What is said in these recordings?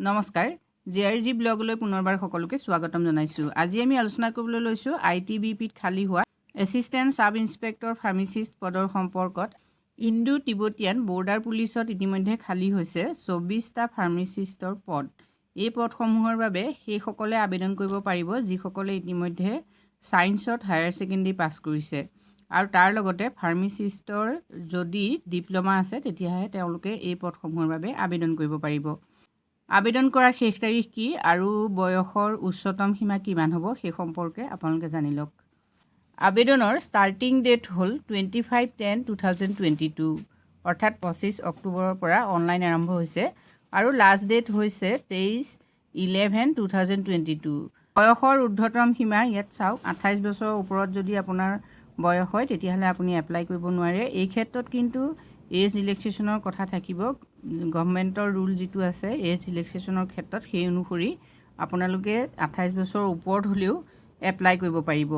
নমস্কাৰ জেআৰজি ব্লগলৈ পুনৰবাৰ সকলোকে স্বাগতম জনাইছোঁ। আজি আমি আলোচনা কৰিবলৈ লৈছোঁ ITBPত খালী হোৱা এছিষ্টেণ্ট সাব ইন্সপেক্টৰ ফাৰ্মাচিষ্ট পদৰ সম্পৰ্কত। ইণ্ডো তিব্বতীয়ান বৰ্ডাৰ পুলিচত ইতিমধ্যে খালী হৈছে 24টা ফাৰ্মাচিষ্টৰ পদ। এই পদসমূহৰ বাবে সেইসকলে আবেদন কৰিব পাৰিব যিসকলে ইতিমধ্যে ছায়েন্সত হায়াৰ ছেকেণ্ডেৰী পাছ কৰিছে আৰু তাৰ লগতে ফাৰ্মাচিষ্টৰ যদি ডিপ্ল'মা আছে তেতিয়াহে তেওঁলোকে এই পদসমূহৰ বাবে আবেদন কৰিব পাৰিব। আবেদন কৰাৰ শেষ তাৰিখ কি আৰু বয়সৰ উচ্চতম সীমা কিমান হ'ব সেই সম্পৰ্কে আপোনালোকে জানি লওক। আবেদনৰ ষ্টাৰ্টিং ডেট হ'ল 25/10/2022 অৰ্থাৎ 25 অক্টোবৰৰ পৰা অনলাইন আৰম্ভ হৈছে আৰু লাষ্ট ডেট হৈছে 23/11/2022। বয়সৰ ঊৰ্ধ্বতম সীমা ইয়াত চাওক 28 বছৰৰ ওপৰত যদি আপোনাৰ বয়স হয় তেতিয়াহ'লে আপুনি এপ্লাই কৰিব নোৱাৰে। এই ক্ষেত্ৰত কিন্তু এজ ৰিলেক্সেশ্যনৰ কথা থাকিব। গভৰ্ণমেণ্টৰ ৰুল যিটো আছে এজ ৰিলেক্সেশ্যনৰ ক্ষেত্ৰত সেই অনুসৰি আপোনালোকে 28 বছৰৰ ওপৰত হ'লেও এপ্লাই কৰিব পাৰিব।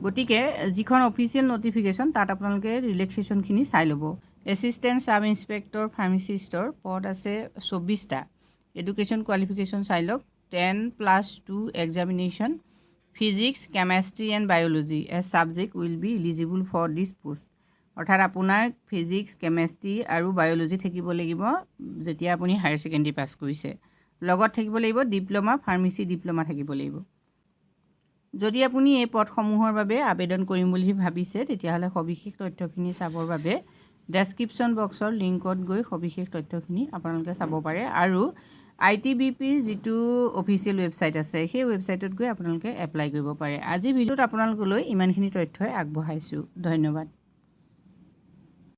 গতিকে যিখন অফিচিয়েল নটিফিকেশ্যন তাত আপোনালোকে ৰিলেক্সেশ্যনখিনি চাই ল'ব। এছিষ্টেণ্ট সাব ইন্সপেক্টৰ ফাৰ্মাচিষ্টৰ পদ আছে 24টা। এডুকেশ্যন কোৱালিফিকেশ্যন চাই লওক 10+2 examination physics chemistry and biology as subject will be eligible for this post. অৰ্থাৎ আপোনাৰ ফিজিক্স কেমেষ্ট্ৰি আৰু বায়'লজি থাকিব লাগিব যেতিয়া আপুনি হায়াৰ ছেকেণ্ডেৰী পাছ কৰিছে। লগত থাকিব লাগিব ডিপ্ল'মা ফাৰ্মাচী ডিপ্ল'মা থাকিব লাগিব। যদি আপুনি এই পদসমূহৰ বাবে আবেদন কৰিম বুলি ভাবিছে তেতিয়াহ'লে সবিশেষ তথ্যখিনি চাবৰ বাবে ডেছক্ৰিপশ্যন বক্সৰ লিংকত গৈ সবিশেষ তথ্যখিনি আপোনালোকে চাব পাৰে আৰু ITBPৰ যিটো অফিচিয়েল ৱেবছাইট আছে সেই ৱেবছাইটত গৈ আপোনালোকে এপ্লাই কৰিব পাৰে। আজি ভিডিঅ'ত আপোনালোকলৈ ইমানখিনি তথ্যই আগবঢ়াইছোঁ। ধন্যবাদ।